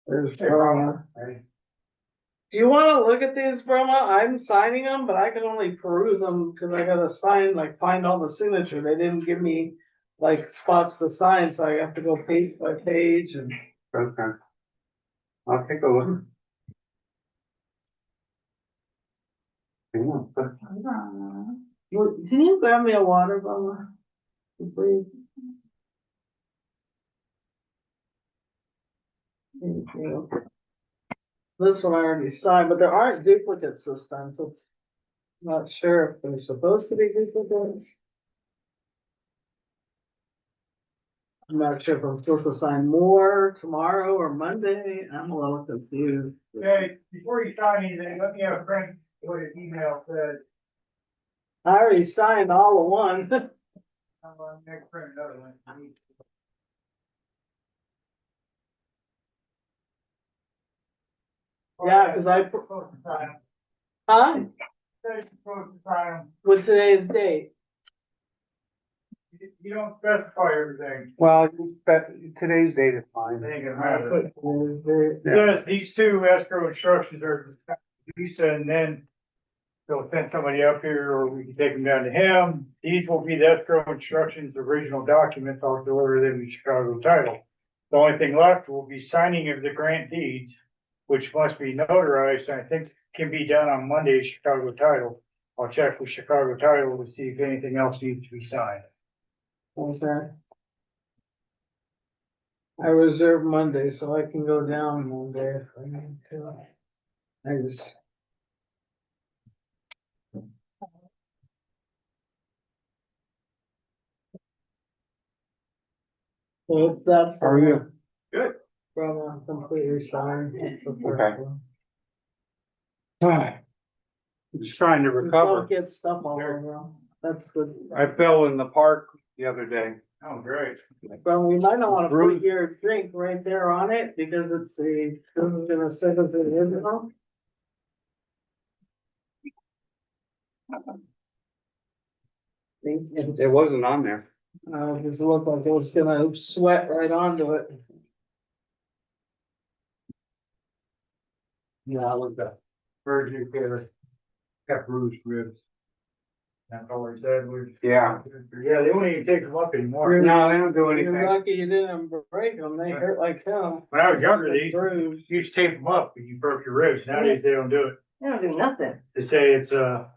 There's Hey, Burma. Hey. Do you wanna look at these, Burma? I'm signing them, but I can only peruse them, cause I gotta sign, like, find all the signature. They didn't give me, like, spots to sign, so I have to go page by page and. Okay. I'll take a look. Yeah, but Can you grab me a water, Burma? Please. Thank you. This one I already signed, but there aren't duplicates this time, so it's not sure if they're supposed to be duplicates. I'm not sure if I'm supposed to sign more tomorrow or Monday. I'm a little confused. Okay, before you sign anything, let me have a print what his email said. I already signed all of one. I'm gonna next print another one. Yeah, 'cause I- Supposed to sign 'em. Huh? Says you're supposed to sign 'em. With today's date? You don't specify everything. well, today's date is I fine. think it I matters. put today's date. It says these two escrow instructions are Lisa, and then they'll send somebody up here, or we can take them down to him. These will be the escrow instructions, original documents. I'll deliver them to Chicago Title. The only thing left will be signing of the grant deeds, which must be notarized, and I think can be done on Monday, at Chicago Title. I'll check with Chicago Title to see if anything else needs to be signed. Okay. I reserve Monday, so I can go down Monday if I need to. I just. So that's. How are you? Good. From a completely signed. That's the first Okay. one. Just trying to Just recover. don't get stuff all over them. That's the, I fell in the park the other day. Oh, great. but we might not wanna put Bruce. your drink right there on it because it's a, this is gonna say that it is, you know? It wasn't on there. Just looked like it was gonna sweat right onto it. Yeah, I was a virgin care, got bruised ribs. That's all he said was. Yeah. Yeah, they won't even take them up anymore. No, they don't do You're anything. lucky you didn't break them, they hurt like hell. When I was younger, they Bruised. used to tape them up and you broke your ribs. Nowadays, they don't do it. They don't do nothing. They say it's, not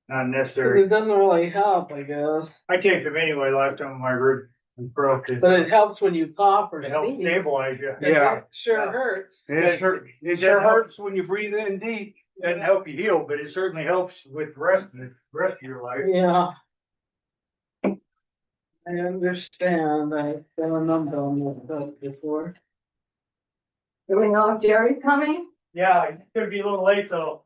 Cause necessary. it doesn't really help, I guess, I taped them anyway last time my rib was broke. but it helps when you cough or It helps sneeze. stabilize you. 'Cause Yeah. it Sure Yeah. hurts. It sure hurts when you breathe in deep. Doesn't help you heal, but it certainly helps with the rest of your life. Yeah. I understand, I've been a number on this stuff before. Do we know if Jerry's coming? Yeah, it's gonna be a little late though.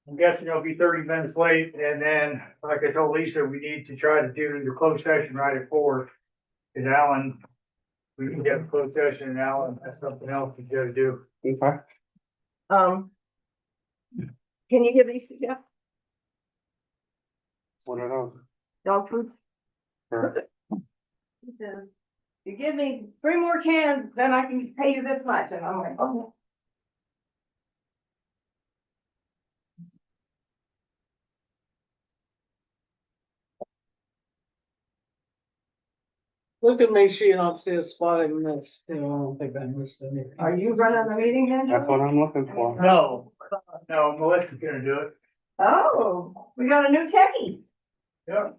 I'm guessing it'll be 30 minutes late, and then, like I told Lisa, we need to try to do the closed session right at 4. And Alan, we can get a closed session, and Alan, that's something else we gotta do. Okay. Can you give these to Jeff? What are those? Dog foods? Sure. He says, you give me 3 more cans, then I can pay you this much, and I'm like, oh. Look and make sure you don't see a spot I missed, you know, I don't think I missed anything. Are you running the meeting then? That's what I'm looking for. No, Melissa's gonna do it. Oh, we got a new techie. Yep.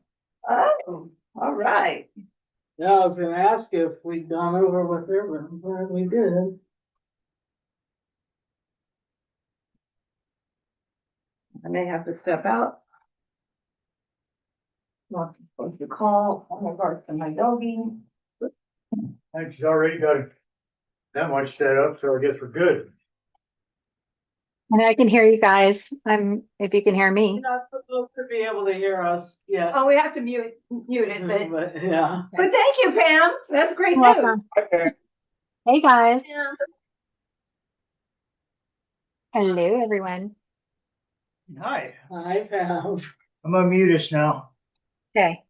Oh, all right. Yeah, I was gonna ask you if we'd gone over with her, but I'm glad we did. I may have to step out. Not supposed to call in regards to my doggy. And she's already got that much set up, so I guess we're good. And I can hear you guys. If you can hear You're me. not supposed to be able to hear us yet. Oh, we have to mute it, But, yeah. but thank you, Pam. That's great news. Welcome. Hey, guys. Yeah. Hello, everyone. Hi. I have. I'm gonna mute us now. Okay.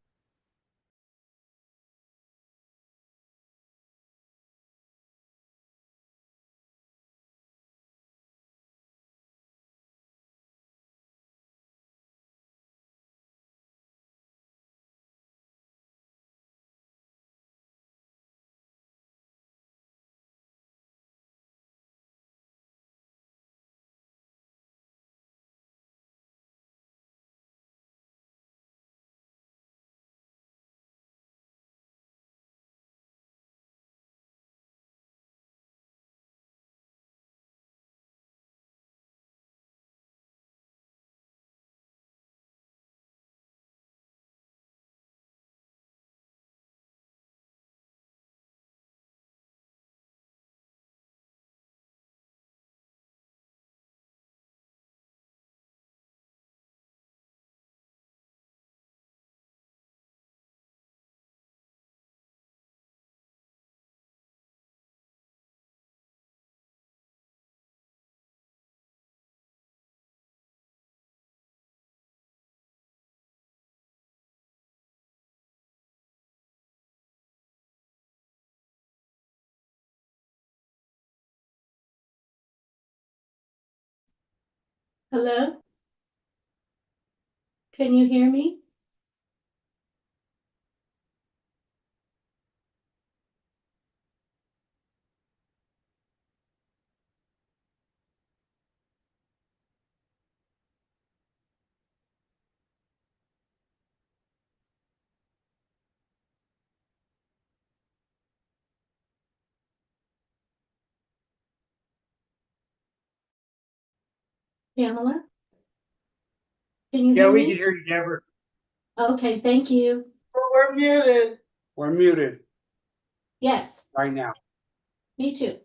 Hello? Can you hear me? Pamela? Can you Yeah, hear we can me? hear you, Deborah. Okay, thank you. We're muted. We're muted Yes, right now. me too.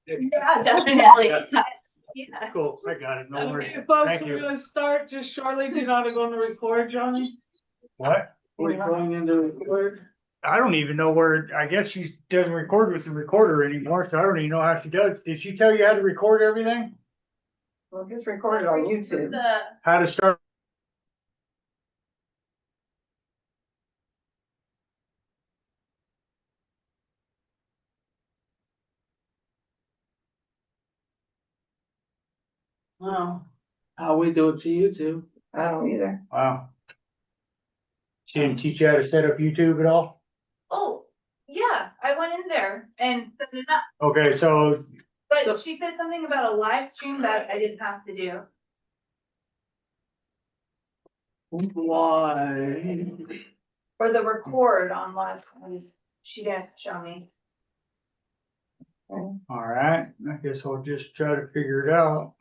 Yeah, definitely. Yeah. Cool, I got it, no worries. Okay, folks, Thank we're you. gonna start just shortly. Do you know how to go into record, Johnny? What? We're going into record. I don't even know where, I guess she doesn't record with the recorder anymore, so I don't even know how she does. Did she tell you how to record everything? Well, it's recorded on YouTube. How to start. Well, how we do it to YouTube. I don't either. Wow. She didn't teach you how to set up YouTube at all? Oh, yeah, I went in there and set it up, Okay, so So- but she said something about a live stream that I didn't have to do. Why? Or the record on live, stream. She didn't show me. all right, I guess I'll just try to figure it out.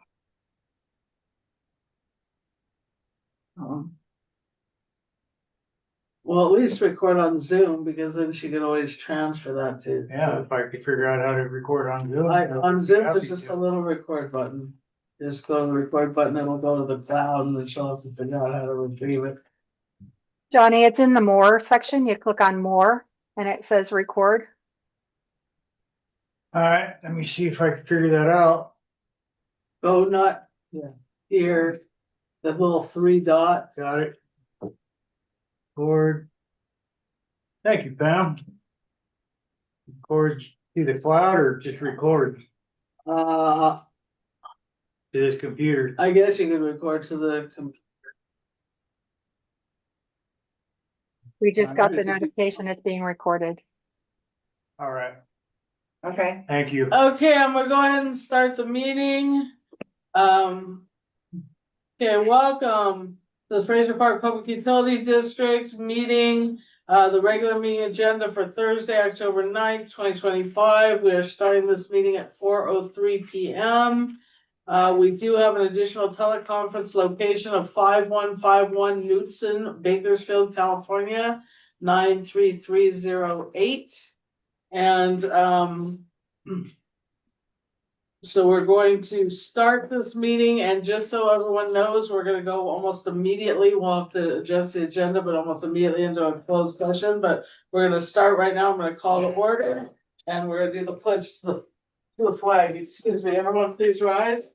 Well, at least record on Zoom because then she can always transfer that too. Yeah, if I could figure out how to record on Zoom. On Zoom, Happy there's just to. a little record button. Just go to the record button, then we'll go to the cloud and then she'll have to figure out how to retrieve it. Johnny, it's in the more section. You click on more and it says record. All right, let me see if I can figure that out. Oh, not, yeah, here, the little 3 dots. Got it. Record. Thank you, Pam. Record to the cloud or just record Uh, to this computer? I guess you could record to the computer. We just got the notification it's being recorded. All right, Okay. thank you. Okay, I'm gonna go ahead and start the meeting. Okay, welcome to the Fraser Park Public Utility District meeting. The regular meeting agenda for Thursday, October 9th, 2025. We are starting this meeting at 4:03 PM. We do have an additional teleconference location of 5151 Knutson, Bakersfield, California, 93308. And, so we're going to start this meeting, and just so everyone knows, we're gonna go almost immediately, we'll have to adjust the agenda, but almost immediately into a closed session, but we're gonna start right now, I'm gonna call to order, and we're gonna do the pledge to the flag, excuse me, everyone please rise.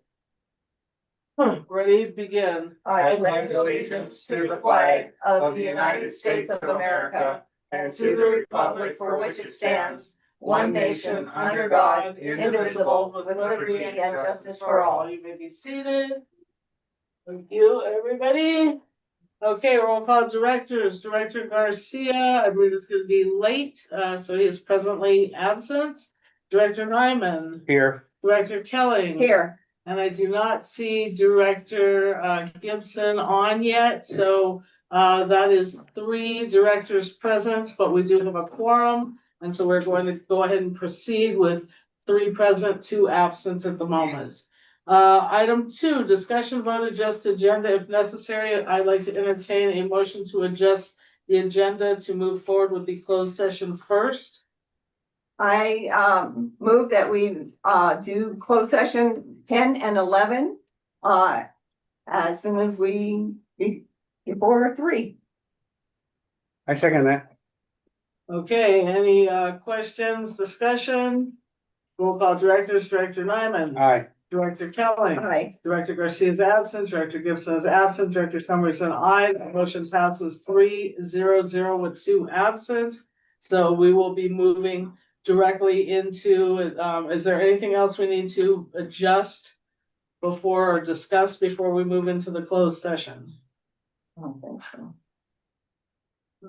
Ready, begin. I pledge allegiance to the flag of the United States of America and to the republic for which it stands, one nation, under God, indivisible, with liberty and justice for all. You may be seated. Thank you, everybody. Okay, roll call directors. Director Garcia, I believe it's gonna be late, so he is presently absent. Director Nyman, Here. Director Kelly. Here. And I do not see Director Gibson on yet, so that is 3 directors present, but we do have a quorum. And so we're going to go ahead and proceed with 3 present, 2 absent at the moment. Item 2, discussion vote adjust agenda if necessary. I'd like to entertain a motion to adjust the agenda to move forward with the closed session first. I move that we do closed session 10 and 11 as soon as before 3. I second that. Okay, any questions, discussion? Roll call directors, Director Nyman. Aye. Director Kelly. Aye. Director Garcia is absent, Director Gibson is absent, Director Summerson, aye. The motion passes 3-0-0 with 2 absent. So we will be moving directly into, is there anything else we need to adjust before or discuss before we move into the closed session? I don't think so.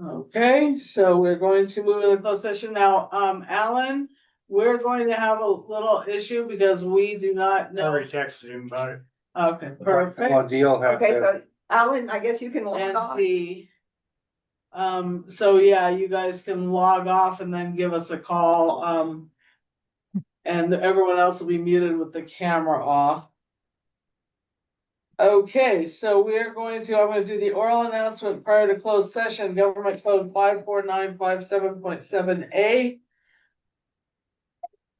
Okay, so we're going to move into the closed session now. Alan, we're going to have a little issue because we do not I know. already texted him about it. Okay, Well, perfect. Deal have Okay, to, so Alan, I guess you can log And off. so yeah, you guys can log off and then give us a call. And everyone else will be muted with the camera off. Okay, so I'm gonna do the oral announcement prior to closed session, government code 54957.7A.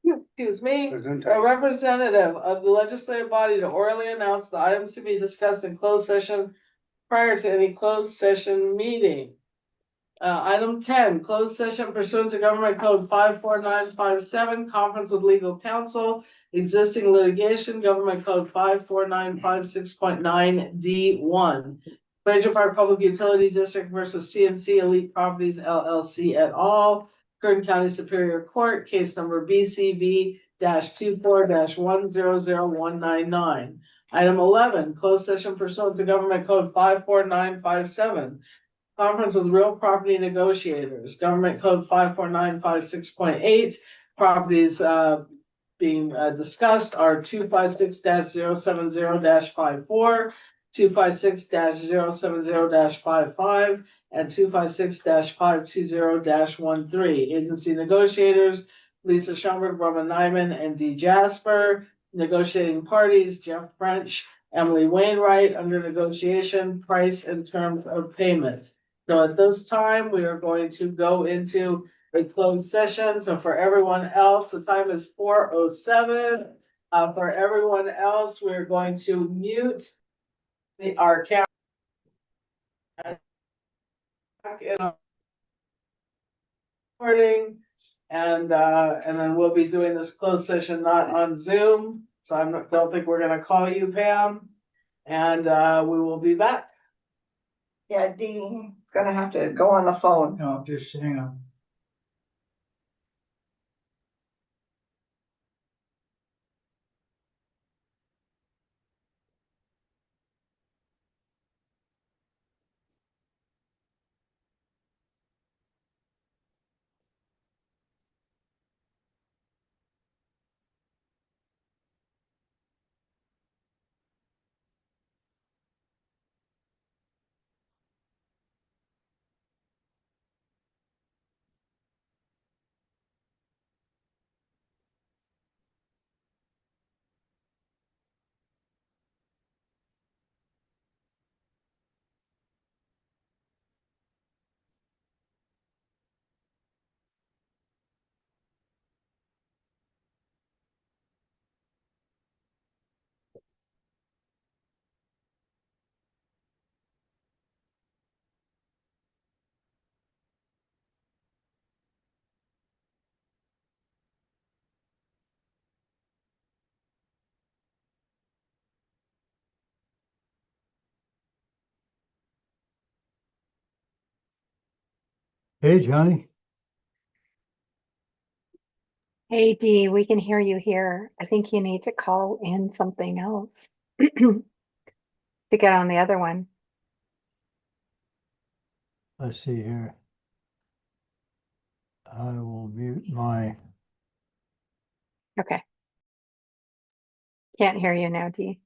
Excuse me. A representative of the legislative body to orally announce the items to be discussed in closed session prior to any closed session meeting. Item 10, closed session pursuant to government code 54957, conference with legal counsel, existing litigation, government code 54956.9 D1. Fraser Park Public Utility District versus CNC Elite Properties LLC et al. Kern County Superior Court, case number BCV-24-100199. Item 11, closed session pursuant to government code 54957. Conference with real property negotiators, government code 54956.8. Properties being discussed are 256-070-54, 256-070-55, and 256-520-13. Agency negotiators, Lisa Schoenberg, Roman Nyman, and D. Jasper. Negotiating parties, Jeff French, Emily Wainwright, under negotiation, price and terms of payment. So at this time, we are going to go into a closed session. So for everyone else, the time is 4:07. For everyone else, we're going to mute our camera. Recording, and then we'll be doing this closed session not on Zoom. So don't think we're gonna call you, Pam. And we will be back. Yeah, Dee's gonna have to go on the phone. No, just hang on. Hey, Johnny. Hey Dee, we can hear you here. I think you need to call in something else to get on the other one. Let's see here. I will mute my. Okay. Can't hear you now, Dee.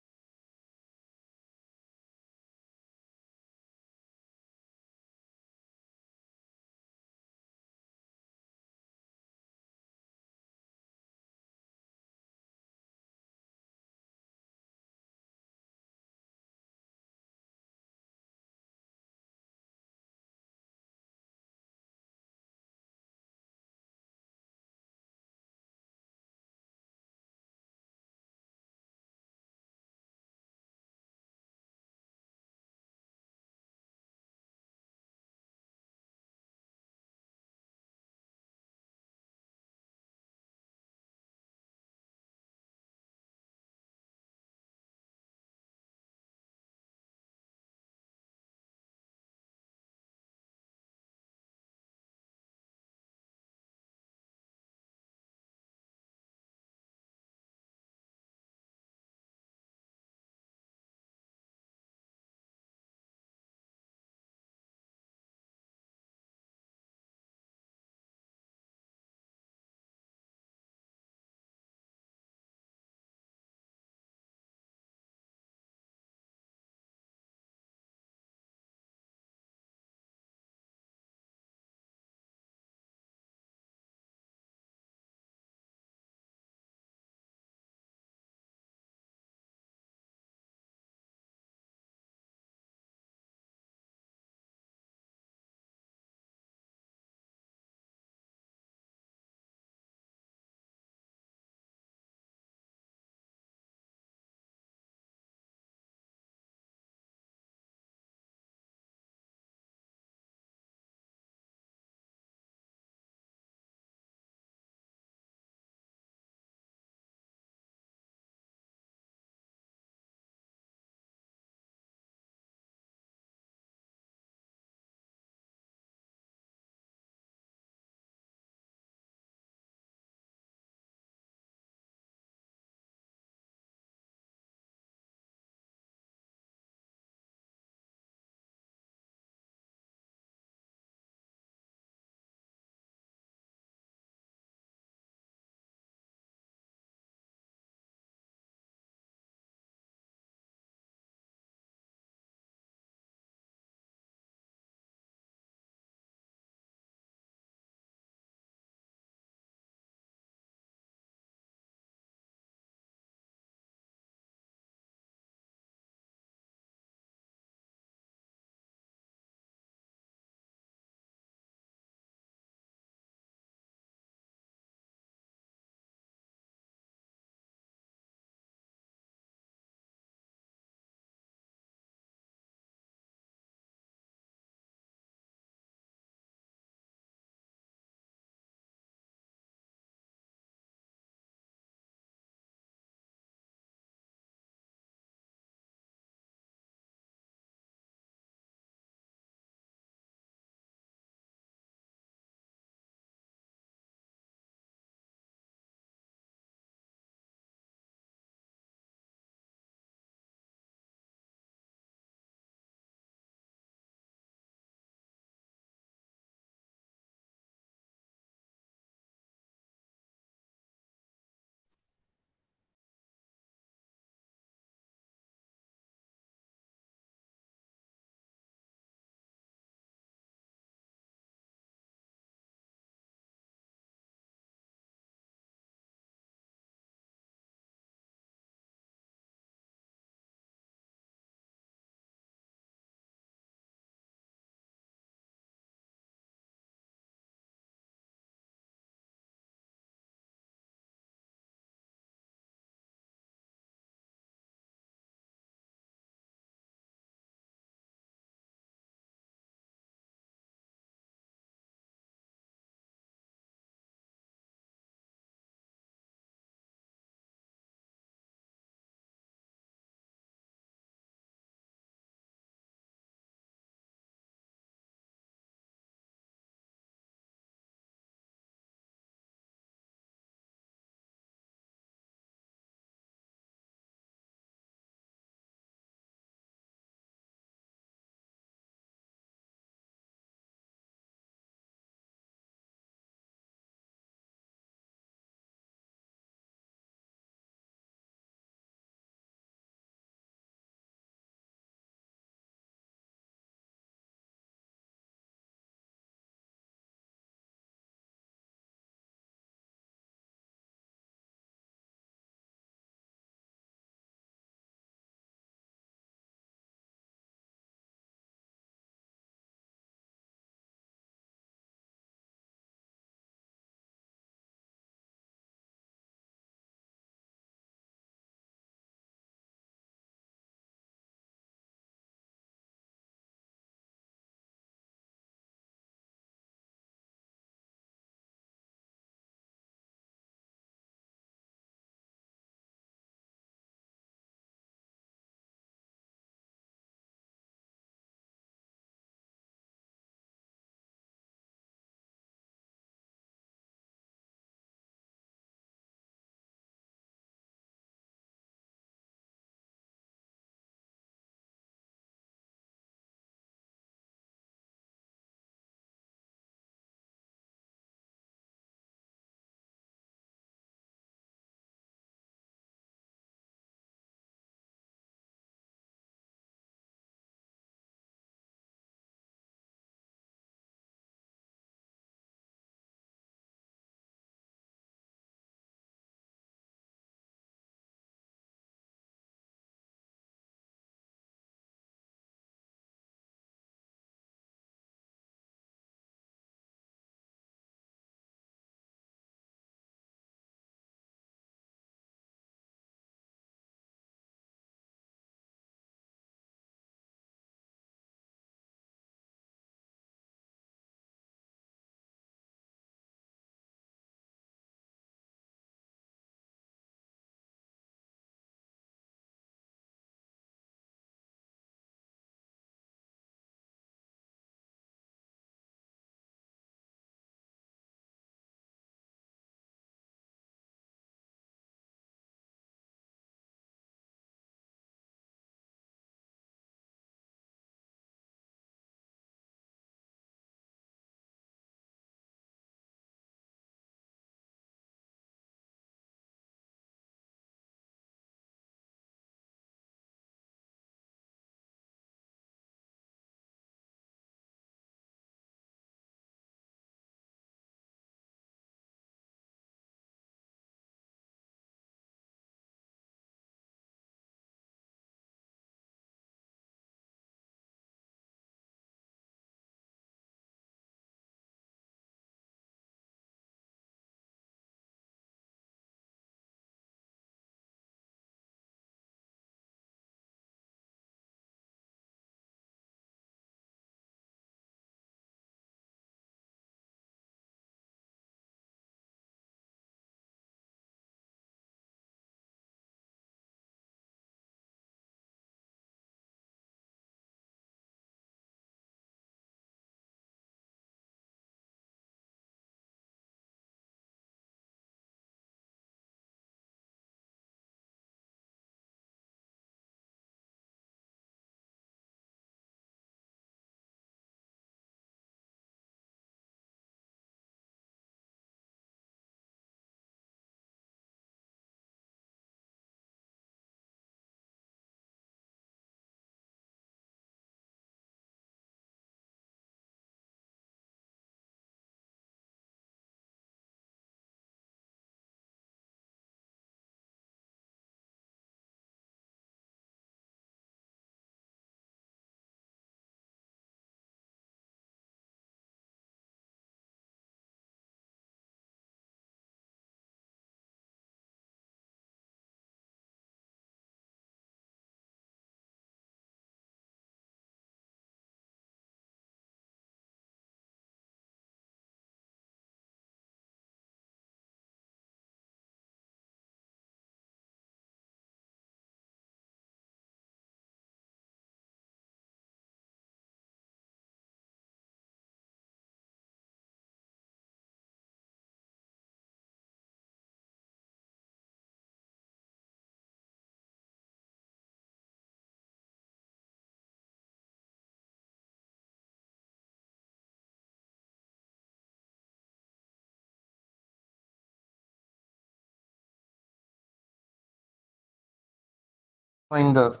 Kind of.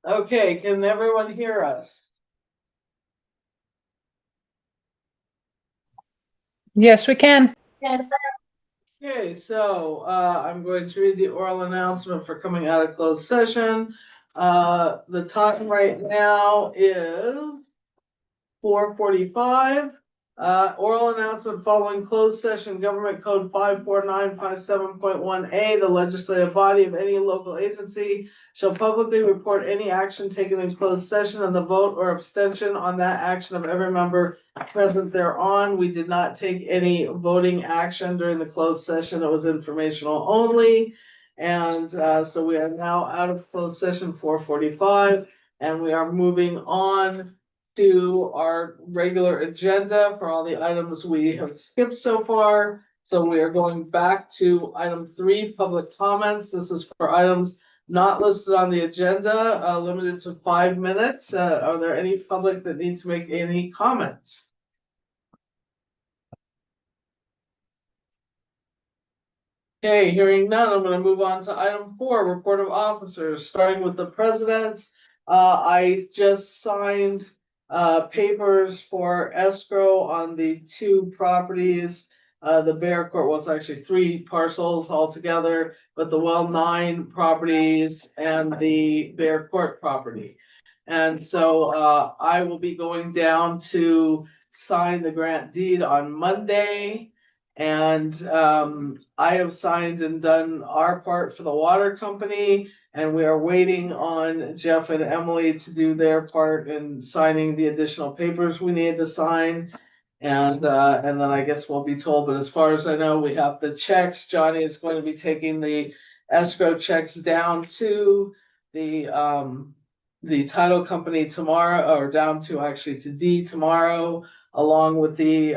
Okay, can everyone hear us? Yes, we can. Yes. Okay, so, I'm going to read the oral announcement for coming out of closed session. The time right now is 4:45. Oral announcement following closed session, Government Code 54957.1A, the legislative body of any local agency shall publicly report any action taken in closed session and the vote or abstention on that action of every member present thereon. We did not take any voting action during the closed session. It was informational only. And, so we are now out of closed session 4:45, and we are moving on to our regular agenda for all the items we have skipped so far. So we are going back to item 3, public comments. This is for items not listed on the agenda, limited to 5 minutes. Are there any public that needs to make any comments? Okay, hearing none, I'm gonna move on to item 4, report of officers, starting with the president. I just signed papers for escrow on the 2 properties. The Bear Court was actually 3 parcels altogether, but the Well 9 properties and the Bear Court property. And so I will be going down to sign the grant deed on Monday. And I have signed and done our part for the water company, and we are waiting on Jeff and Emily to do their part in signing the additional papers we need to sign. And then I guess we'll be told, but as far as I know, we have the checks. Johnny is going to be taking the escrow checks down to the title company tomorrow, or down to actually to D tomorrow, along with the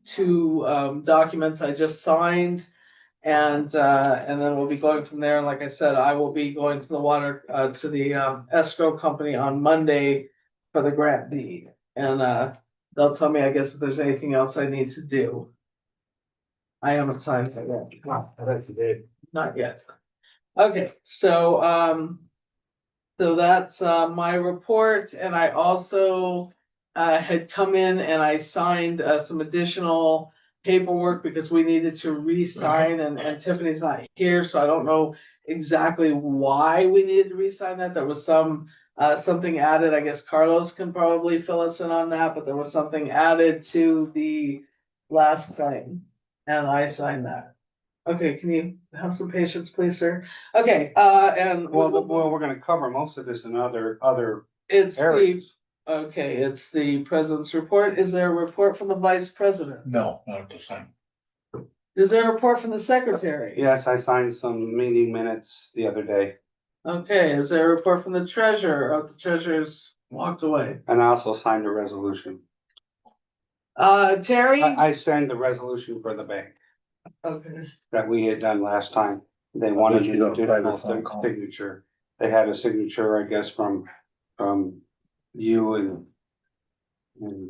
2 documents I just signed. And then we'll be going from there. And like I said, I will be going to the water, to the escrow company on Monday for the grant deed. And they'll tell me, I guess, if there's anything else I need to do. I haven't signed it yet. Not yet. Okay, so that's my report, and I also had come in and I signed some additional paperwork because we needed to re-sign, and Tiffany's not here, so I don't know exactly why we needed to re-sign that. There was something added. I guess Carlos can probably fill us in on that, but there was something added to the last thing, and I signed that. Okay, can you have some patience, please, sir? Okay, and. Well, we're gonna cover most of this in other It's the, areas. okay, it's the president's report. Is there a report from the vice president? No, not at this time. Is there a report from the secretary? Yes, I signed some meeting minutes the other day, Okay, is there a report from the treasurer? Oh, the treasurer's walked away. and I also signed a resolution. Terry? I signed the resolution for the bank Okay, that we had done last time. They wanted you an got a additional private phone call. signature. They had a signature, I guess, from you and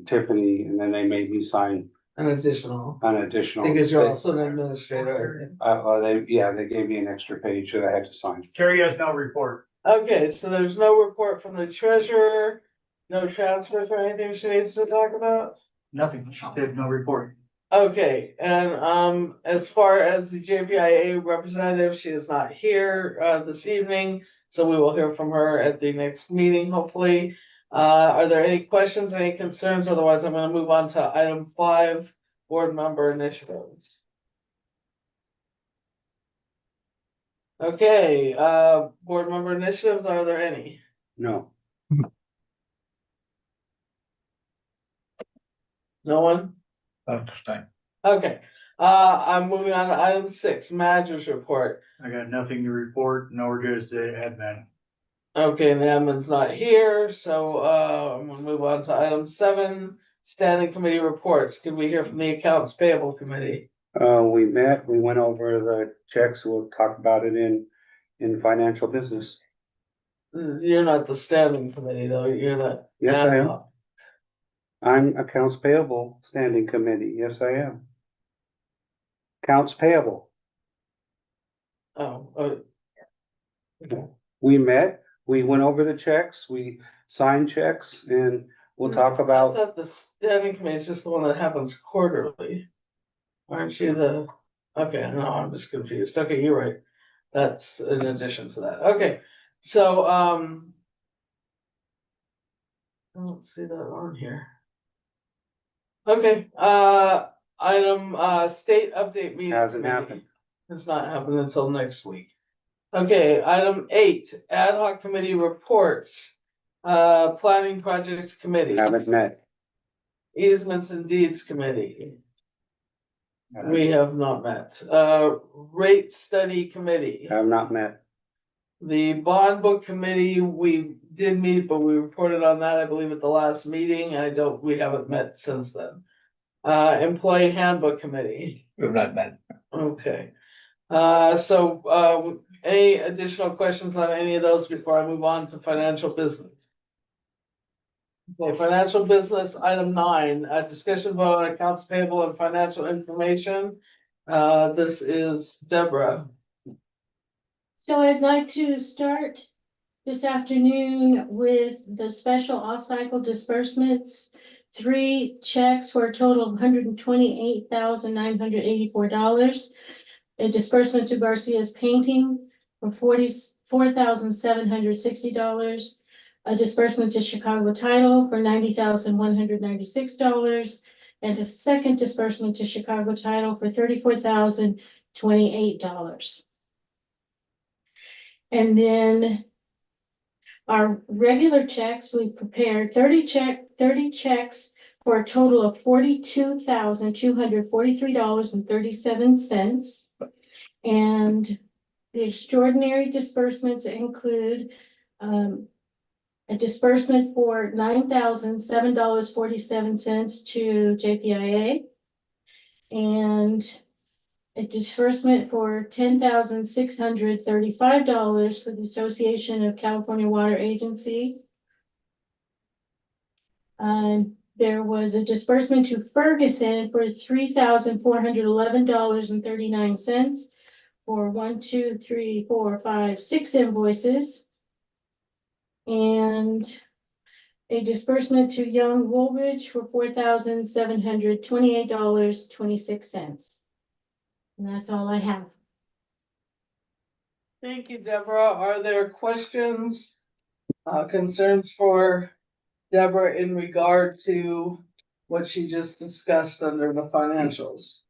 Tiffany, and then they made me sign an additional, an additional. because you're also an administrator. They gave me an extra page that I had to sign. Carrie has no report. Okay, so there's no report from the treasurer, no transfers or anything she needs to talk about? Nothing. She said no report. Okay, and as far as the JPIA representative, she is not here this evening, so we will hear from her at the next meeting, hopefully. Are there any questions, any concerns? Otherwise, I'm gonna move on to item 5, board member initiatives. Okay, board member initiatives, are there any? No, No one? Not this time. Okay, I'm moving on to item 6, manager's report. I got nothing to report, nor does the admin. Okay, the admin's not here, so I'm gonna move on to item 7, standing committee reports. Could we hear from the accounts payable committee? we met, we went over the checks, we'll talk about it in financial business. You're not the standing committee, though, you're the. Yes, I ad am. hoc. I'm accounts payable standing committee, yes, I am. Accounts payable, Oh, we met, we went over the checks, we signed checks, and we'll talk I about, thought the standing committee is just the one that happens quarterly. Aren't you the, okay, no, I'm just confused. Okay, you're right. That's in addition to that. Okay, so, I don't see that on here. Okay, item, state update meeting. Hasn't committee. happened. It's not happening until next week. Okay, item 8, ad hoc committee reports. Planning projects committee, haven't met. easements and deeds committee. We have not met. Rate study committee. Have not met. The bond book committee, we did meet, but we reported on that, I believe, at the last meeting. We haven't met since then. Employee handbook committee. We've not met. Okay. Any additional questions on any of those before I move on to financial business? Okay, financial business, item 9, discussion vote on accounts payable and financial information. This is Deborah. So I'd like to start this afternoon with the special off-cycle disbursements. 3 checks for a total of $128,984. A disbursement to Garcia's Painting for $44,760. A disbursement to Chicago Title for $90,196. And a second disbursement to Chicago Title for $34,028. And then our regular checks, we prepared 30 checks for a total of $42,243.37. And the extraordinary disbursements include a disbursement for $9,007.47 to JPIA, and a disbursement for $10,635 for the Association of California Water Agency. There was a disbursement to Ferguson for $3,411.39 for 6 invoices. And a disbursement to Young Woolridge for $4,728.26. And that's all I have. Thank you, Deborah. Are there questions, concerns for Deborah in regard to what she just discussed under the financials?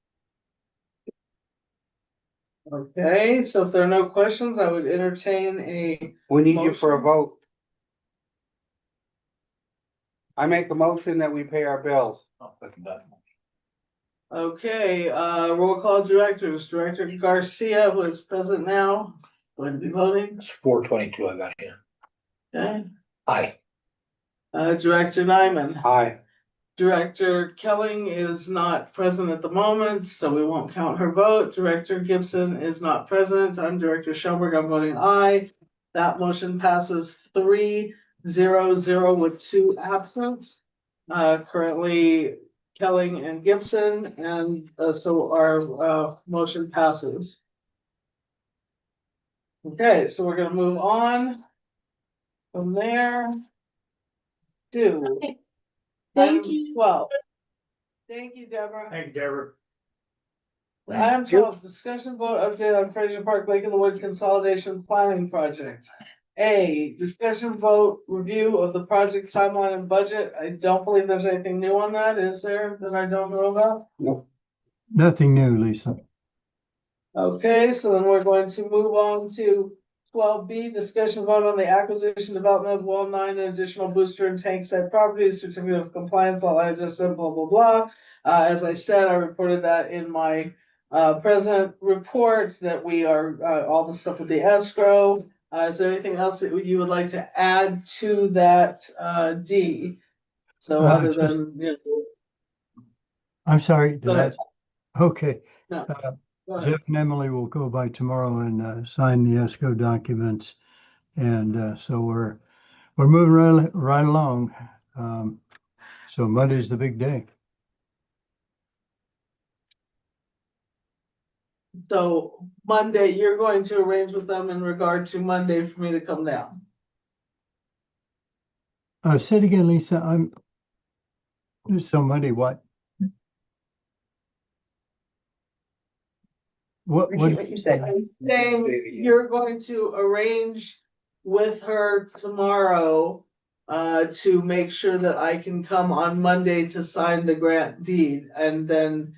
Okay, so if there are no questions, I would entertain a, We need you for a Motion. vote. I make a motion that we pay our bills. I'll second that. okay, roll call directors. Director Garcia, who is present now, going to be voting. It's 4:22 I got here. Okay, Aye. Director Nyman. Aye. Director Kelling is not present at the moment, so we won't count her vote. Director Gibson is not present. I'm Director Schoenberg. I'm voting aye. That motion passes 3-0-0 with 2 absents. Currently Kelling and Gibson, and so our motion passes. Okay, so we're gonna move on from there to Okay. Thank item you. 12. Thank you, Deborah. Thank you, Deborah. Item 12, discussion vote update on Fraser Park Lake in the Wood Consolidation Planning Project. A, discussion vote review of the project timeline and budget. I don't believe there's anything new on that, is there, that I don't know about? Nothing new, Lisa. Okay, so then we're going to move on to 12B, discussion vote on the acquisition development of well 9 and additional booster and tank site properties, certificate of compliance, all I just said, blah, blah, blah. As I said, I reported that in my present reports that we are, all the stuff with the escrow. Is there anything else that you would like to add to that, D? So other Just- than, you know, I'm sorry. Go ahead. Okay. No. Go ahead. Jeff and Emily will go by tomorrow and sign the escrow documents. And so we're moving right along. So Monday's the big day. So Monday, you're going to arrange with them in regard to Monday for me to come down. Say it again, Lisa, so muddy, what? What, Repeat what you said. Saying you're going to arrange with her tomorrow to make sure that I can come on Monday to sign the grant deed, and then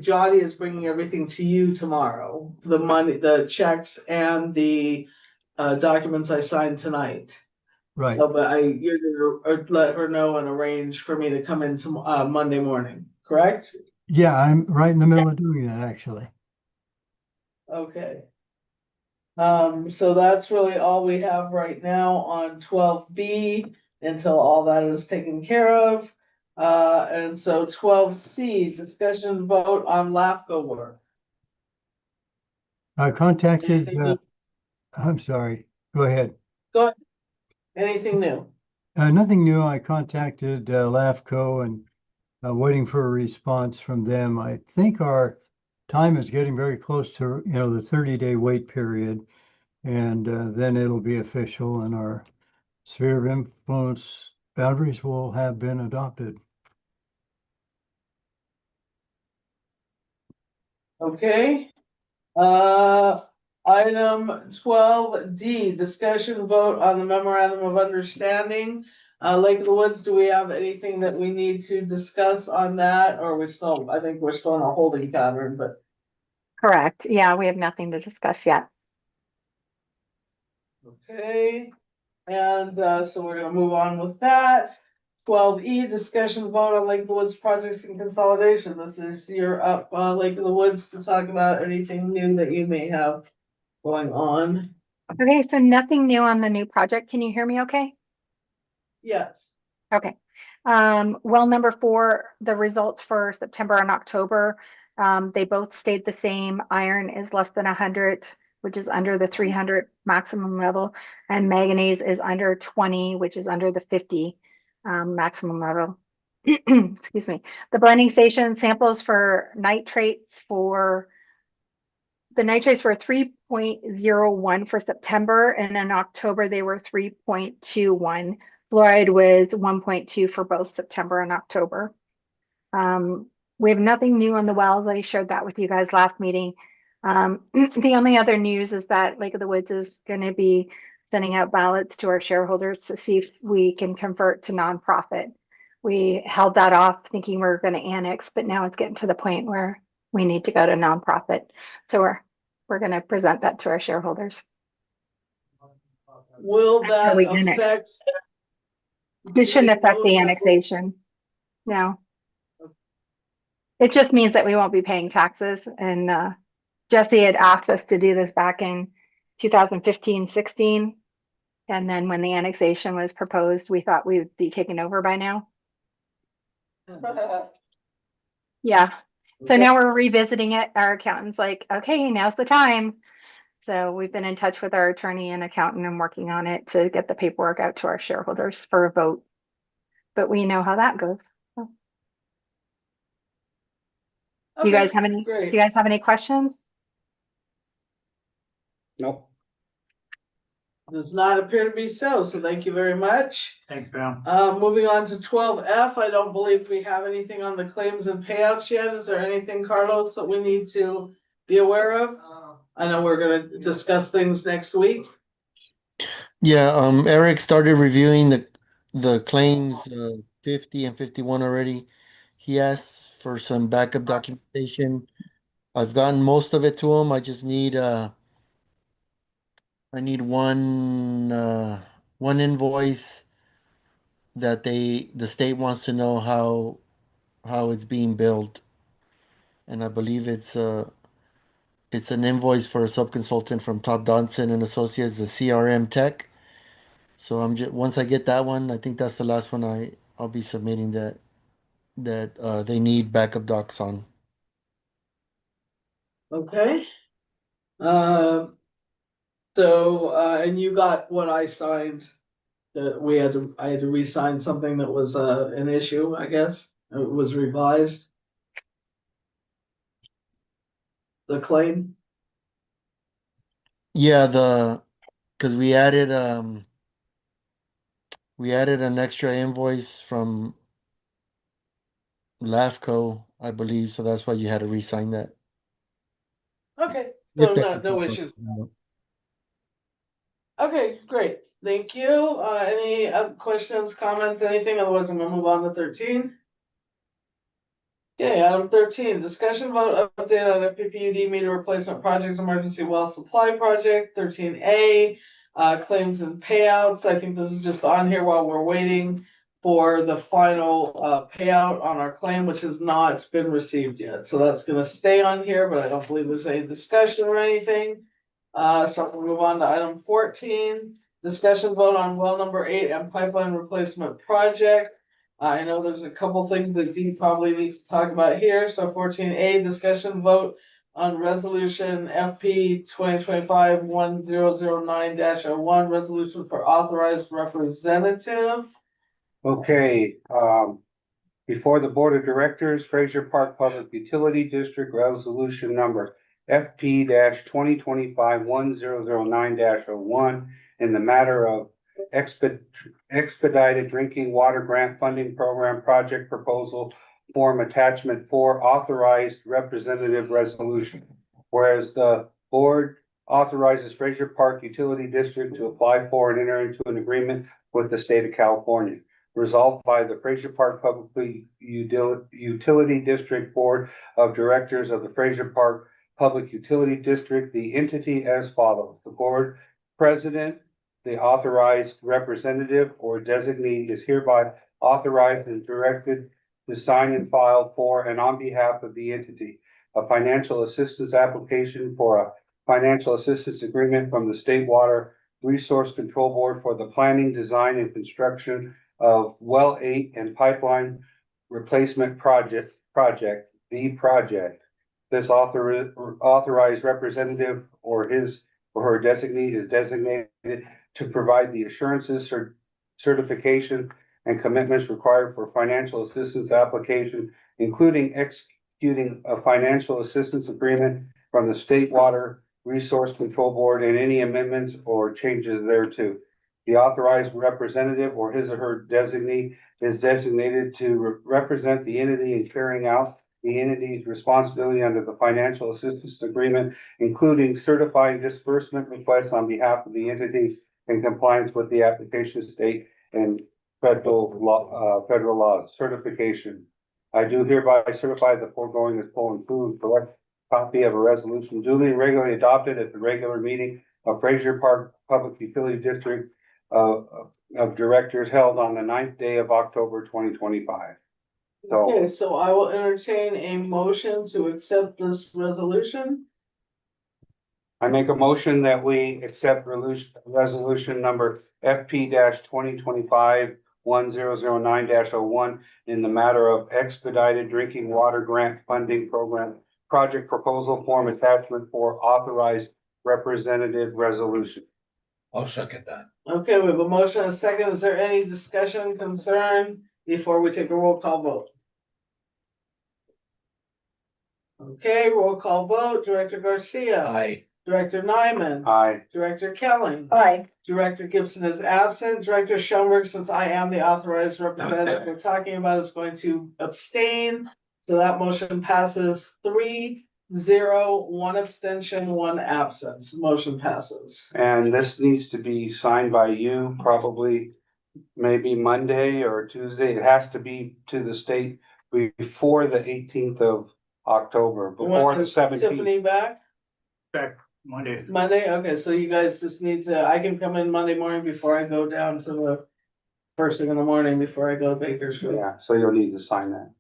Johnny is bringing everything to you tomorrow, the money, the checks and the documents I signed tonight. right, So, but you're gonna let her know and arrange for me to come in Monday morning, correct? yeah, I'm right in the middle of doing that, actually. Okay. So that's really all we have right now on 12B until all that is taken care of. And so 12C, discussion vote on LAFCO work. I contacted, Anything new? I'm sorry, go ahead. Go ahead. Anything new? Nothing new. I contacted LAFCO and waiting for a response from them. I think our time is getting very close to, the 30-day wait period. And then it'll be official and our sphere of influence boundaries will have been adopted. Okay. Item 12D, discussion vote on the memorandum of understanding. Lake of the Woods, do we have anything that we need to discuss on that? Or I think we're still in a holding pattern, but Correct. Yeah, we have nothing to discuss yet. okay. And so we're gonna move on with that. 12E, discussion vote on Lake of the Woods projects and consolidation. This is your up, Lake of the Woods to talk about anything new that you may have going on. Okay, so nothing new on the new project. Can you hear me okay? Yes. Okay. Well, number 4, the results for September and October, they both stayed the same. Iron is less than 100, which is under the 300 maximum level, and manganese is under 20, which is under the 50 maximum level. Excuse me. The blending station samples for nitrates were 3.01 for September, and in October they were 3.21. Fluoride was 1.2 for both September and October. We have nothing new on the wells. I shared that with you guys last meeting. The only other news is that Lake of the Woods is going to be sending out ballots to our shareholders to see if we can convert to nonprofit. We held that off thinking we were going to annex, but now it's getting to the point where we need to go to nonprofit. So we're going to present that to our shareholders. Will that we annex. affect? This shouldn't affect the annexation. No. It just means that we won't be paying taxes. And Jesse had asked us to do this back in 2015-16. And then when the annexation was proposed, we thought we would be taken over by now. Yeah. So now we're revisiting it. Our accountant's like, okay, now's the time. So we've been in touch with our attorney and accountant and working on it to get the paperwork out to our shareholders for a vote. But we know how that goes. So. Do you guys have any? Great. Do you guys have any questions? Nope. Does not appear to be so thank you very much. Thanks, Pam. Moving on to 12F, I don't believe we have anything on the claims and payouts yet. Is there anything, Carlos, that we need to be aware of? I know we're gonna discuss things next week. Yeah, Eric started reviewing the claims 50 and 51 already. He asked for some backup documentation. I've gotten most of it to him. I just need I need one invoice that the state wants to know how it's being billed. And I believe it's an invoice for a subconsultant from Top Dodson and Associates, the CRM Tech. So once I get that one, I think that's the last one I'll be submitting that they need backup docs on. Okay. And you got what I signed, that I had to re-sign something that was an issue, I guess. It was revised. The claim. Yeah, because we added We added an extra invoice from LAFCO, I believe, so that's why you had to re-sign that. Okay, If so that- no issues. Okay, great, thank you. Any questions, comments, anything? Otherwise, I'm gonna move on to 13. Okay, item 13, discussion vote update on FPPUD meter replacement project, emergency well supply project. 13A, claims and payouts. I think this is just on here while we're waiting for the final payout on our claim, which has not been received yet. So that's gonna stay on here, but I don't believe there's any discussion or anything. So we'll move on to item 14, discussion vote on well number 8 and pipeline replacement project. I know there's a couple things that Dee probably needs to talk about here, so 14A, discussion vote on resolution FP 2025-1009-01, resolution for authorized representative. Okay, before the Board of Directors, Fraser Park Public Utility District Resolution Number FP 2025-1009-01 in the matter of expedited drinking water grant funding program project proposal form attachment 4 authorized representative resolution. Whereas the board authorizes Fraser Park Utility District to apply for and enter into an agreement with the state of California. Resolved by the Fraser Park Public Utility District Board of Directors of the Fraser Park Public Utility District, the entity as follows. The board president, the authorized representative or designee is hereby authorized and directed to sign and file for and on behalf of the entity a financial assistance application for a financial assistance agreement from the State Water Resource Control Board for the planning, design, and construction of well 8 and pipeline replacement project. This authorized representative or his or her designee is designated to provide the assurances, certification, and commitments required for financial assistance application, including executing a financial assistance agreement from the State Water Resource Control Board and any amendments or changes thereto. The authorized representative or his or her designee is designated to represent the entity in carrying out the entity's responsibility under the financial assistance agreement, including certifying disbursement requests on behalf of the entity in compliance with the application state and federal law certification. I do hereby certify the foregoing is full and true, correct copy of a resolution duly and regularly adopted at the regular meeting of Fraser Park Public Utility District of Directors held on the 9th day of October 2025. So Okay, so I will entertain a motion to accept this resolution. I make a motion that we accept resolution number FP 2025-1009-01 in the matter of expedited drinking water grant funding program project proposal form attachment for authorized representative resolution. I'll second that. Okay, we have a motion and a second. Is there any discussion, concern before we take a roll call vote? Okay, roll call vote. Director Garcia. Aye. Director Nyman. Aye. Director Kelly. Aye. Director Gibson is absent. Director Schoenberg, since I am the authorized representative we're talking about, is going to abstain. So that motion passes 3-0, 1 abstention, 1 absence. Motion passes. And this needs to be signed by you, probably maybe Monday or Tuesday. It has to be to the state before the 18th of October, before When the is 17th. Tiffany back? Back Monday. Monday? Okay, so you guys just need to, I can come in Monday morning before I go down to the first thing in the morning before I go to Bakersfield. Yeah, so you'll need to sign that.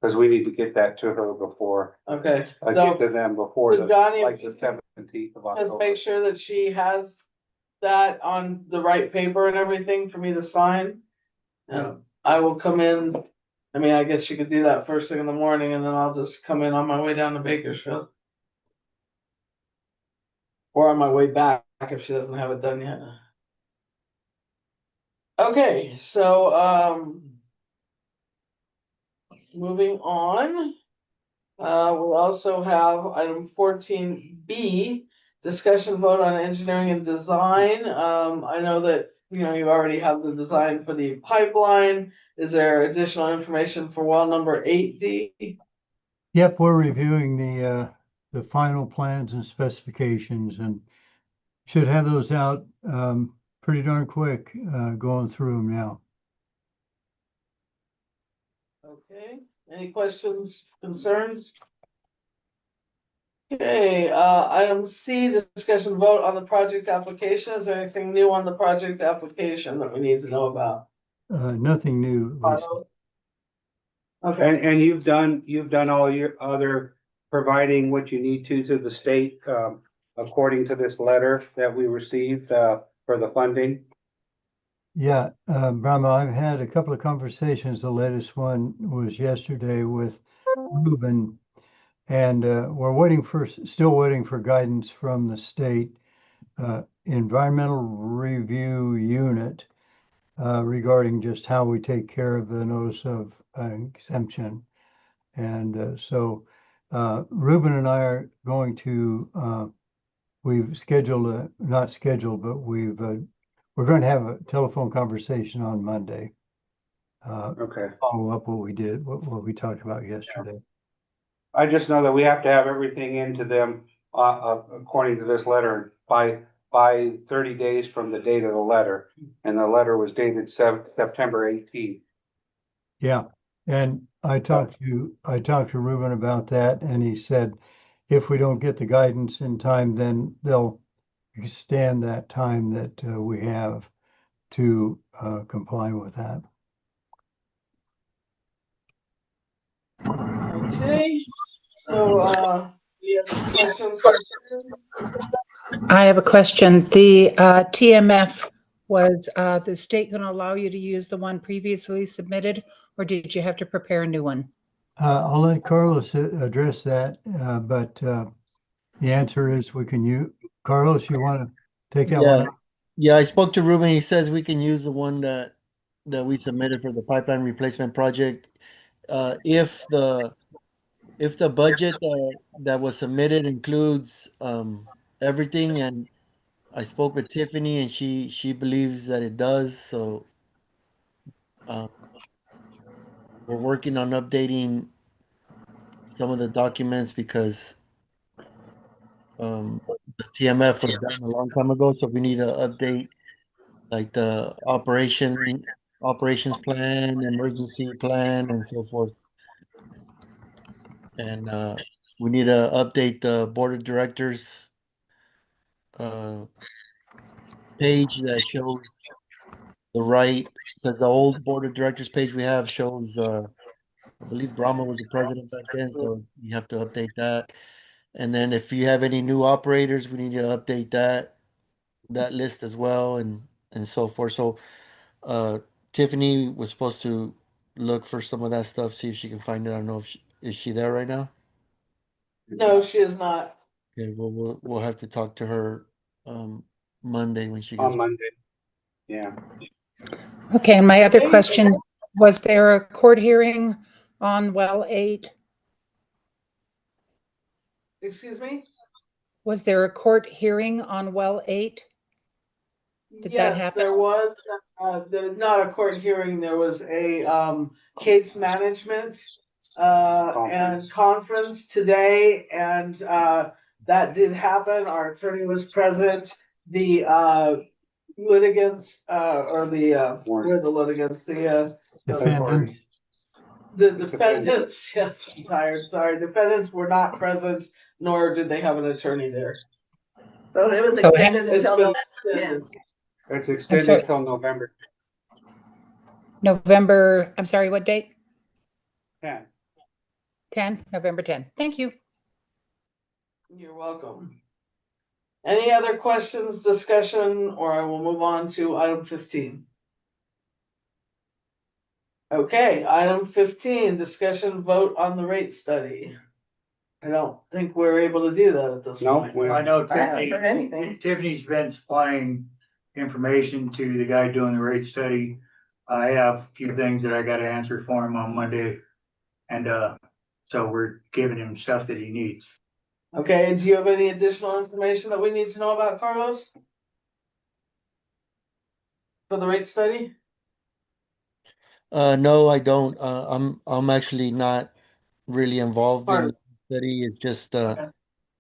Cause we need to get that to her before, Okay, get so to them before so the, Donnie, like the 17th of just October. make sure that she has that on the right paper and everything for me to sign. And I will come in, I mean, I guess you could do that first thing in the morning and then I'll just come in on my way down to Bakersfield. Or on my way back if she doesn't have it done yet. Okay, so, moving on. We'll also have item 14B, discussion vote on engineering and design. I know that you know, you already have the design for the pipeline. Is there additional information for well number 8D? Yep, we're reviewing the final plans and specifications and should have those out, pretty darn quick, going through them now. Okay, any questions, concerns? Okay, item C, discussion vote on the project application. Is there anything new on the project application that we need to know about? Nothing new, Lisa. Okay, And you've done all your other providing what you need to the state, according to this letter that we received, for the funding. Yeah, Brahma, I've had a couple of conversations. The latest one was yesterday with Ruben. And we're still waiting for guidance from the state environmental review unit regarding just how we take care of the notice of exemption. And so Ruben and I are going to, we've scheduled, not scheduled, but we're going to have a telephone conversation on Monday. Okay. Follow up what we did, what we talked about yesterday. I just know that we have to have everything into them, according to this letter by 30 days from the date of the letter. And the letter was dated September 18th. Yeah, and I talked to Ruben about that, and he said if we don't get the guidance in time, then they'll extend that time that we have to comply with that. okay, so, we have questions? I have a question. The TMF, was the state going to allow you to use the one previously submitted, or did you have to prepare a new one? I'll let Carlos address that, but the answer is we can use. Carlos, you want to take that one? Yeah, I spoke to Ruben. He says we can use the one that we submitted for the pipeline replacement project. If the budget that was submitted includes everything, and I spoke with Tiffany, and she believes that it does. So we're working on updating some of the documents because the TMF was done a long time ago. So we need to update like the operations plan, emergency plan, and so forth. And we need to update the board of directors page that shows the right, because the old board of directors page we have shows I believe Brahma was the president back then, so you have to update that. And then if you have any new operators, we need to update that list as well, and so forth. So Tiffany was supposed to look for some of that stuff, see if she can find it. I don't know if is she there right now? No, she is not. Okay, well we'll have to talk to her Monday when she gets On Monday. Yeah. Okay, and my other Okay. question, was there a court hearing on well 8? Excuse me? Was there a court hearing on well 8? Did that Yes, happen? there was not a court hearing, there was a case management and conference today, and that did happen. Our attorney was present. The litigants or the where the litigants, Defendant. the defendants, yes, I'm tired, sorry, defendants were not present, nor did they have an attorney there. So it was So- extended It's until been November extended. 10th. It's extended till November November, I'm sorry, what date? 10th. 10, November 10. Thank you. You're welcome. Any other questions, discussion, or I will move on to item 15. Okay, item 15, discussion vote on the rate study. I don't think we're able to do that at this No, point. I know I haven't heard anything. Tiffany's been supplying information to the guy doing the rate study. I have a few things that I gotta answer for him on Monday. And, so we're giving him stuff that he needs. Okay, do you have any additional information that we need to know about, Carlos? for the rate study? No, I don't. I'm actually not really involved in Part- the study. It's just, Okay.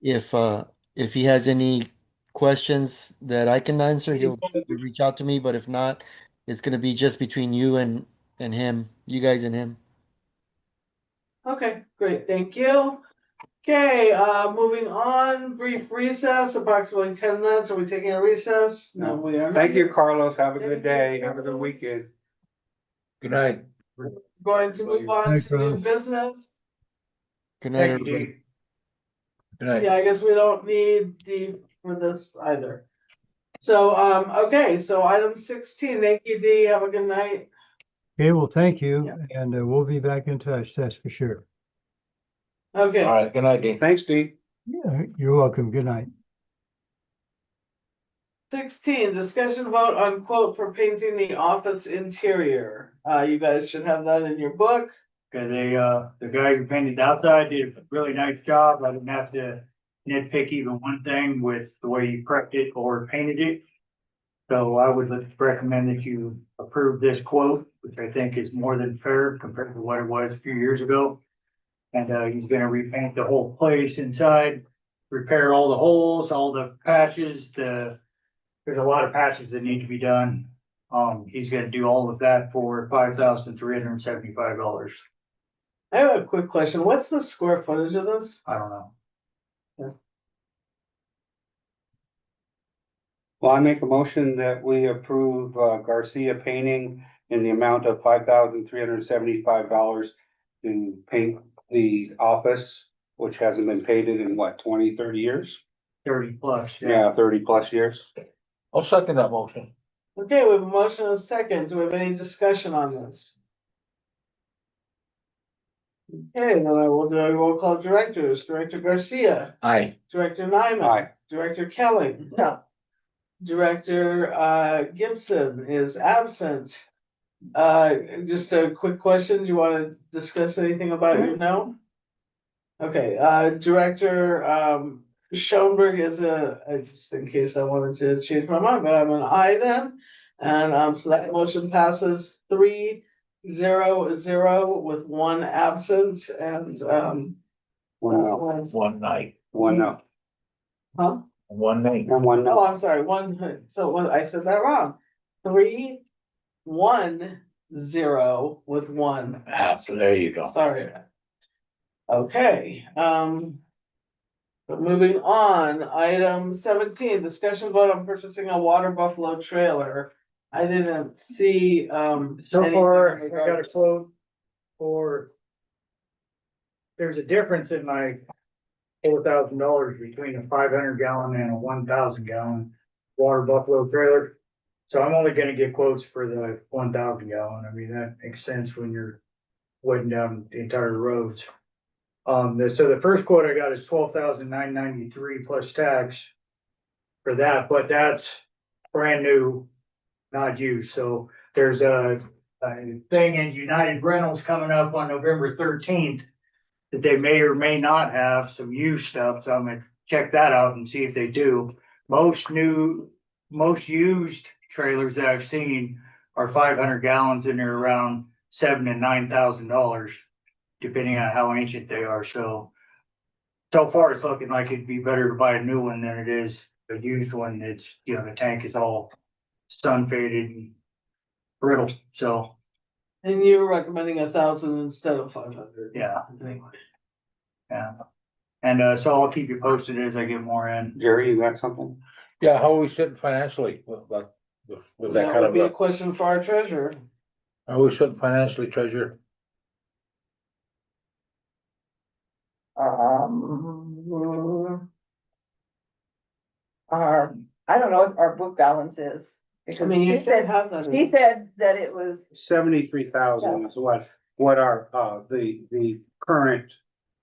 if he has any questions that I can answer, he'll reach out to me, but if not, it's gonna be just between you and him, you guys and him. Okay, great, thank you. Okay, moving on, brief recess, approximately 10 minutes. Are we taking a recess? No, we are not. Thank you, Carlos. Have a good day. Have a good weekend. Good night. Going to move on Thanks, to new Rose. business. Good night, Thank you, everybody. Dee. Good night. Yeah, I guess we don't need D for this either. So, okay, so item 16, thank you, Dee, have a good night. Okay, well, thank you, Yeah. and we'll be back in touch, that's for sure. Okay. All right, good night, Dean. Thanks, Dee. Yeah, you're welcome. Good night. 16, discussion vote on quote for painting the office interior. You guys should have that in your book. Cause the guy who painted the outside did a really nice job. I didn't have to nitpick even one thing with the way he prepped it or painted it. So I would recommend that you approve this quote, which I think is more than fair compared to what it was a few years ago. And, he's gonna repaint the whole place inside, repair all the holes, all the patches, there's a lot of patches that need to be done. He's gonna do all of that for $5,375. I have a quick question. What's the square footage of this? I don't know. Well, I make a motion that we approve Garcia Painting in the amount of $5,375 to paint the office, which hasn't been painted in what, 20, 30 years? 30 plus, Yeah, 30 plus years. I'll second that motion. Okay, we have a motion and a second. Do we have any discussion on this? Okay, then I will do a roll call directors. Director Garcia, Aye. Director Nyman. Aye. Director Kelly. No. Director Gibson is absent. Just a quick question. Do you want to discuss anything about your no? Okay, Director Schoenberg is just in case I wanted to change my mind, but I'm an I then. And so that motion passes 3-0-0 with one absent and One no, One night, one no, huh? one night. and one Oh, no. I'm sorry, I said that wrong. 3-1-0 with one absent. There you go. Sorry. Okay, but moving on, item 17, discussion vote on purchasing a water buffalo trailer. I didn't see, So anything far, in I got regards- a quote for. There's a difference in my $4,000 between a 500 gallon and a 1,000 gallon water buffalo trailer. So I'm only gonna get quotes for the 1,000 gallon. I mean, that makes sense when you're wetting down the entire roads. So the first quote I got is $12,993 plus tax for that, but that's brand new, not used. So there's a thing in United Rentals coming up on November 13th that they may or may not have some used stuff. So I'm gonna check that out and see if they do. Most used trailers that I've seen are 500 gallons and they're around $7,000 and $9,000, depending on how ancient they are. So far it's looking like it'd be better to buy a new one than it is a used one. It's, the tank is all sun faded and brittle. So, and you're recommending 1,000 instead of 500. yeah, Anyway. yeah. And so I'll keep you posted as I get more in. Jerry, you got something? Yeah, how are we sitting financially with that That kind would of be a question for our treasurer. how are we sitting financially, treasurer? I don't know what our book balance is. I Because mean, you she should said, have that. she said that it was 73,000 is what our, the current.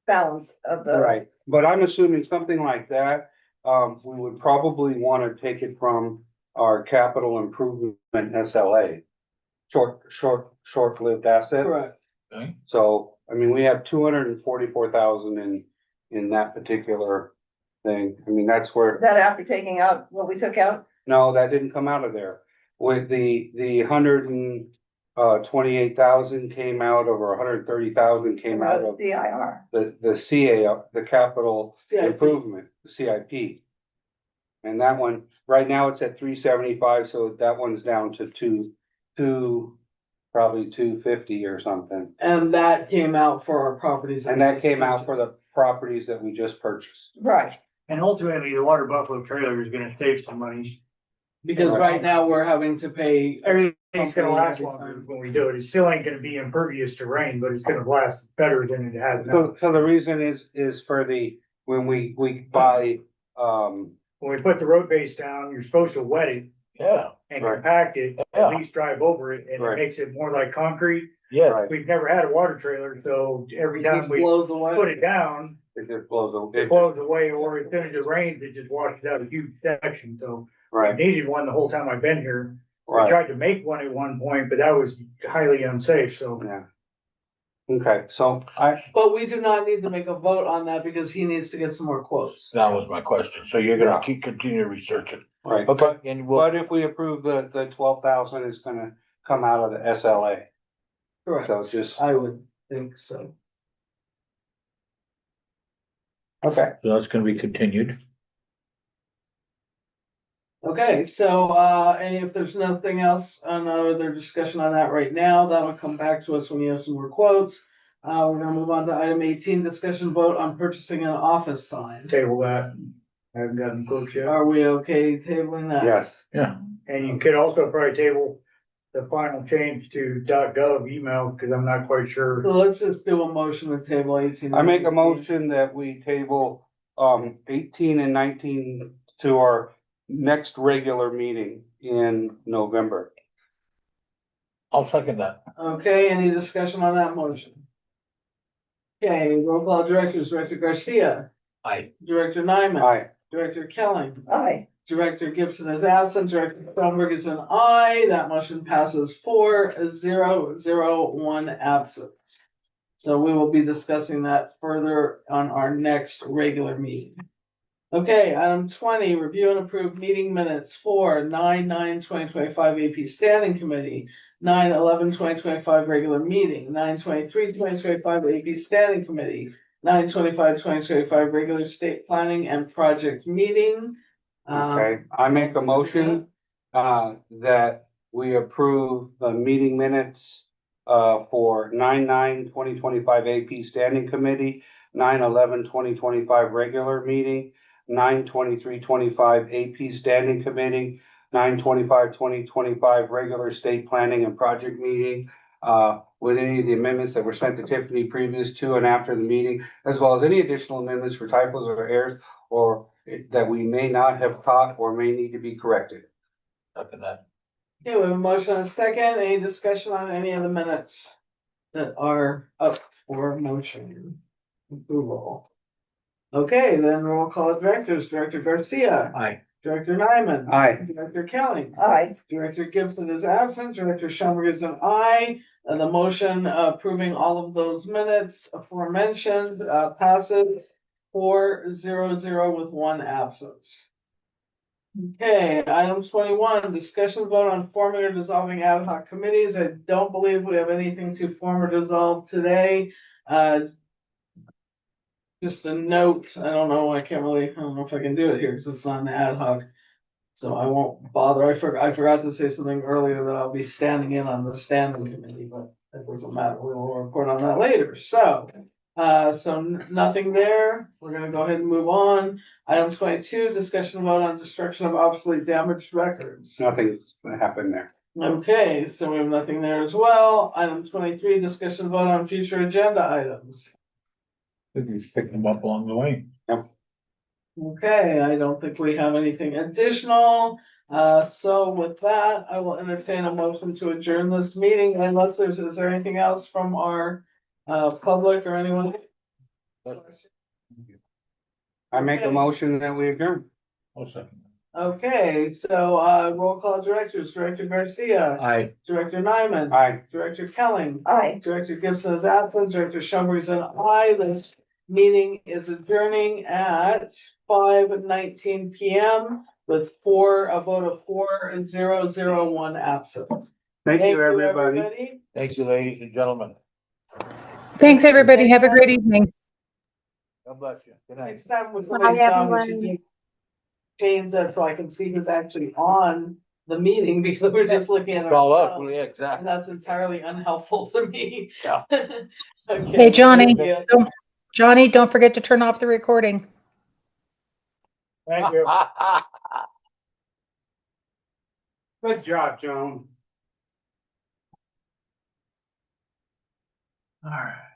balance of the. Right, but I'm assuming something like that, we would probably wanna take it from our capital improvement SLA. Short-lived asset, Correct. Okay. so, I mean, we have 244,000 in that particular thing, I mean, that's Is where, that after taking out what we took out? no, that didn't come out of there. with the 128,000 came out of, or 130,000 came out of DIR. the CA, the capital CIP. improvement, the CIP. And that one, right now it's at 375, so that one's down to probably 250 or something. And that came out for our properties. And that came out for the properties that we just purchased. Right. And ultimately, the Water Buffalo trailer is gonna save some money. Because right now we're having to pay. Everything's gonna last longer when we do it. It still ain't gonna be impervious to rain, but it's gonna last better than it has now. So the reason is for when we buy, When we put the road base down, you're supposed to wet it Yeah, and Right. compact it, Yeah. at least drive over it, and it Right. makes it more like concrete. yeah. right, We've never had a water trailer, so every time Just we blows put away. it down, it just blows it blows away, or as soon as it rains, it just washes out a huge section, so. I right, needed one the whole time I've been here. I right, tried to make one at one point, but that was highly unsafe, so. yeah. Okay, so But we do not need to make a vote on that because he needs to get some more quotes. That was my question. So you're gonna continue researching. right, Okay, and we'll, but if we approve the 12,000, it's gonna come out of the SLA. Correct. So it's just, I would think so. okay, so that's gonna be continued. Okay, so, and if there's nothing else, another discussion on that right now, that'll come back to us when you have some more quotes. We're gonna move on to item 18, discussion vote on purchasing an office sign. Table that. I haven't gotten quotes yet. Are we okay tabling that? yes, Yeah. And you could also probably table the final change to .gov email, because I'm not quite sure. So let's just do a motion to table 18. I make a motion that we table, 18 and 19 to our next regular meeting in November. I'll second that. Okay, any discussion on that motion? Okay, roll call directors, Director Garcia, Aye. Director Nyman, Aye, Director Kelly, Aye. Director Gibson is absent, Director Schoenberg is an aye, that motion passes 4-0-0, 1 absent. So we will be discussing that further on our next regular meeting. Okay, item 20, review and approve meeting minutes for 9/9/2025 AP Standing Committee, 9/11/2025 regular meeting, 9/23/2025 AP Standing Committee, 9/25/2025 regular state planning and project meeting. okay, I make a motion, that we approve the meeting minutes, for 9/9/2025 AP Standing Committee, 9/11/2025 regular meeting, 9/23/25 AP Standing Committee, 9/25/2025 regular state planning and project meeting, with any of the amendments that were sent to Tiffany previous to and after the meeting, as well as any additional amendments for typos or errors, or that we may not have caught or may need to be corrected. Second that. Okay, we have a motion and a second. Any discussion on any of the minutes that are up for motion approval? Okay, then roll call directors, Director Garcia, Aye. Director Nyman. Aye. Director Kelly. Aye. Director Gibson is absent, Director Schoenberg is an aye, and the motion approving all of those minutes aforementioned, passes 4-0-0 with 1 absence. Okay, item 21, discussion vote on forming or dissolving ad hoc committees. I don't believe we have anything to form or dissolve today. Just a note, I don't know if I can do it here because it's not an ad hoc. So I won't bother. I forgot to say something earlier that I'll be standing in on the standing committee, but it doesn't matter. We will report on that later. So, nothing there. We're gonna go ahead and move on. Item 22, discussion vote on destruction of obsolete damaged records. Nothing's happened there. Okay, so we have nothing there as well. Item 23, discussion vote on future agenda items. We can pick them up along the way. Okay, I don't think we have anything additional. So with that, I will entertain a motion to adjourn this meeting unless is there anything else from our public or anyone? I make a motion that we adjourn. I'll second Okay, so roll call directors, Director Garcia, that. Aye. Director Nyman. Aye. Director Kelling. Aye. Director Gibson is absent, Director Schoenberg is an aye. This meeting is adjourning at 5:19 PM. with a vote of 4-0-0-1 absent. Thank you, everybody. Thank you, ladies and gentlemen. Thanks, everybody. Have a great evening. God bless you. Good night. Next time when somebody's done, we should change that so I can see who's actually on the meeting, because we're just looking at It's all up, ourselves, yeah, and exactly. that's entirely unhelpful to me. Yeah. Okay, Hey, Johnny, thank you. Johnny, don't forget to turn off the recording. Thank you. Good job, Joan. All right.